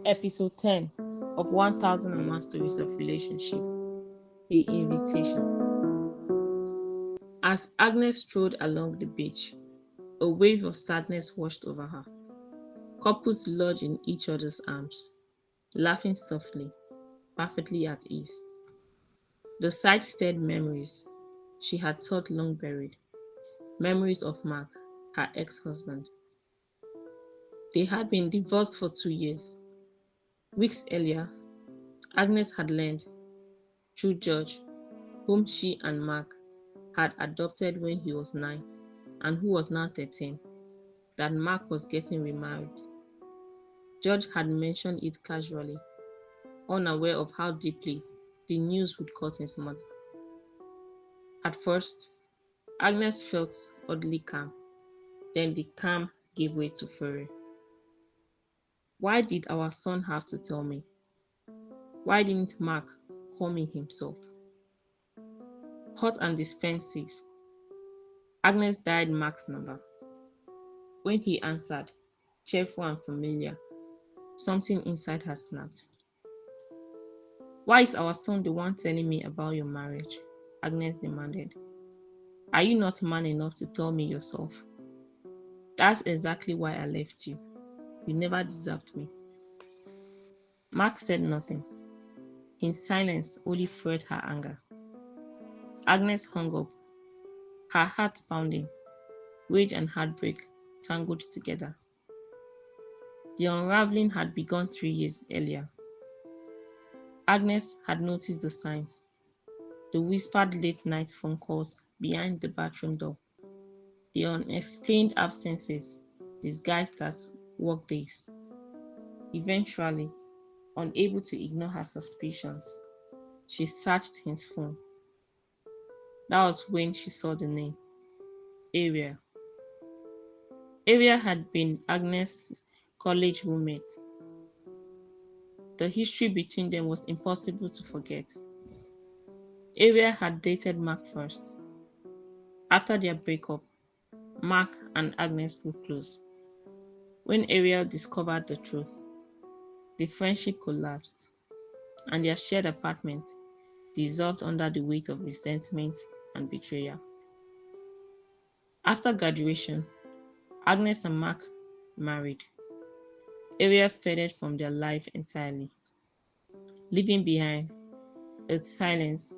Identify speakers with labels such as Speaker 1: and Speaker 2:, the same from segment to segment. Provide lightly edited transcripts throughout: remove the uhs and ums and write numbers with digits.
Speaker 1: Episode 10 of 1001 Stories of Relationship. The Invitation. As Agnes strolled along the beach, a wave of sadness washed over her. Couples lodged in each other's arms, laughing softly, perfectly at ease. The sight stirred memories she had thought long buried, memories of Mark, her ex-husband. They had been divorced for 2 years. Weeks earlier, Agnes had learned, through George, whom she and Mark had adopted when he was 9 and who was now 13, that Mark was getting remarried. George had mentioned it casually, unaware of how deeply the news would cut his mother. At first, Agnes felt oddly calm. Then the calm gave way to fury. Why did our son have to tell me? Why didn't Mark call me himself? Hot and defensive, Agnes dialed Mark's number. When he answered, cheerful and familiar, something inside her snapped. Why is our son the one telling me about your marriage? Agnes demanded. Are you not man enough to tell me yourself? That's exactly why I left you. You never deserved me. Mark said nothing. His silence only fueled her anger. Agnes hung up, her heart pounding, rage and heartbreak tangled together. The unraveling had begun 3 years earlier. Agnes had noticed the signs, the whispered late-night phone calls behind the bathroom door, the unexplained absences disguised as work days. Eventually, unable to ignore her suspicions, she searched his phone. That was when she saw the name, Ariel. Ariel had been Agnes' college roommate. The history between them was impossible to forget. Ariel had dated Mark first. After their breakup, Mark and Agnes grew close. When Ariel discovered the truth, the friendship collapsed, and their shared apartment dissolved under the weight of resentment and betrayal. After graduation, Agnes and Mark married. Ariel faded from their life entirely, leaving behind a silence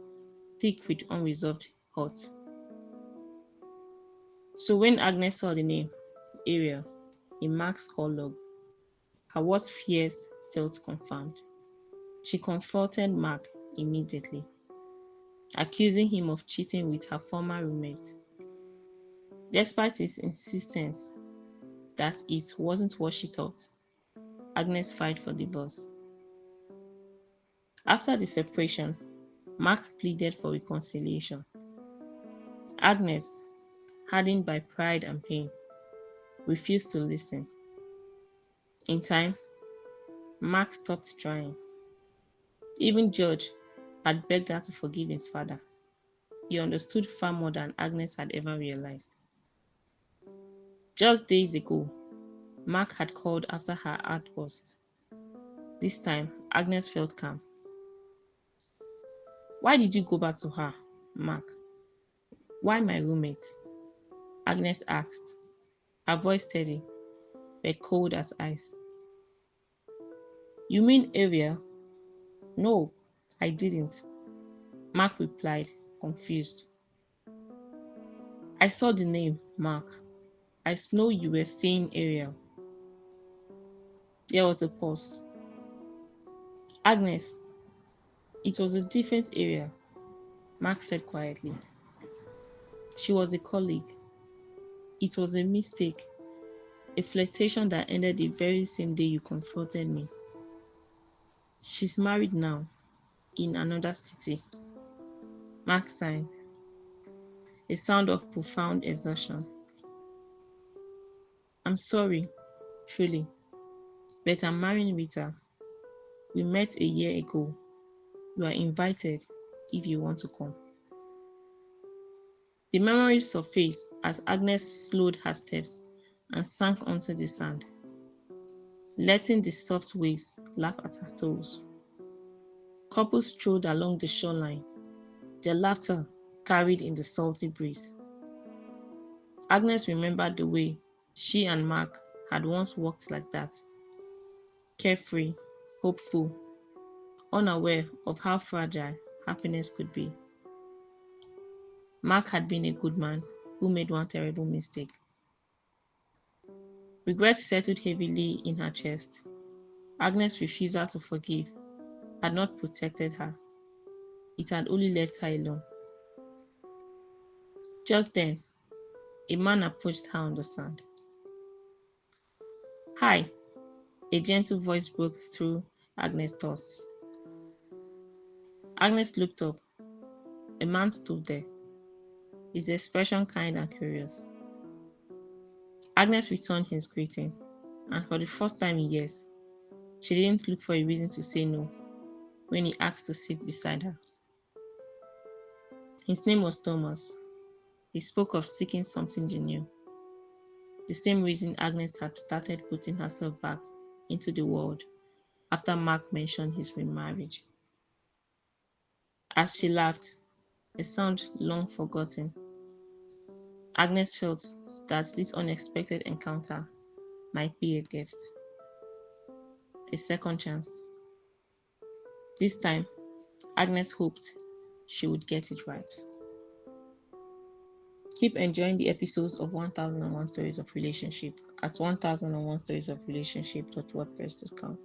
Speaker 1: thick with unresolved hurt. So when Agnes saw the name Ariel in Mark's call log, her worst fears felt confirmed. She confronted Mark immediately, accusing him of cheating with her former roommate. Despite his insistence that it wasn't what she thought, Agnes filed for divorce. After the separation, Mark pleaded for reconciliation. Agnes, hardened by pride and pain, refused to listen. In time, Mark stopped trying. Even George had begged her to forgive his father. He understood far more than Agnes had ever realized. Just days ago, Mark had called after her outburst. This time, Agnes felt calm. Why did you go back to her, Mark? Why my roommate? Agnes asked, her voice steady, but cold as ice. You mean Ariel? No, I didn't. Mark replied, confused. I saw the name, Mark. I know you were saying Ariel. There was a pause. Agnes, it was a different Ariel, Mark said quietly. She was a colleague. It was a mistake, a flirtation that ended the very same day you confronted me. She's married now, in another city. Mark sighed, a sound of profound exhaustion. I'm sorry, truly, but I'm marrying Rita. We met a year ago. You are invited if you want to come. The memories surfaced as Agnes slowed her steps and sank onto the sand. letting the soft waves laugh at her toes. Couples strolled along the shoreline, their laughter carried in the salty breeze. Agnes remembered the way she and Mark had once walked like that, carefree, hopeful, unaware of how fragile happiness could be. Mark had been a good man who made one terrible mistake. Regret settled heavily in her chest. Agnes' refusal to forgive had not protected her. It had only left her alone. Just then, a man approached her on the sand. "Hi," a gentle voice broke through Agnes' thoughts. Agnes looked up. A man stood there, his expression kind and curious. Agnes returned his greeting, and for the first time in years, she didn't look for a reason to say no when he asked to sit beside her. His name was Thomas. He spoke of seeking something genuine, the same reason Agnes had started putting herself back into the world after Mark mentioned his remarriage. As she laughed, a sound long forgotten, Agnes felt that this unexpected encounter might be a gift, a second chance. This time, Agnes hoped she would get it right. Keep enjoying the episodes of 1001 Stories of Relationship at 1001storiesofrelationship.wordpress.com.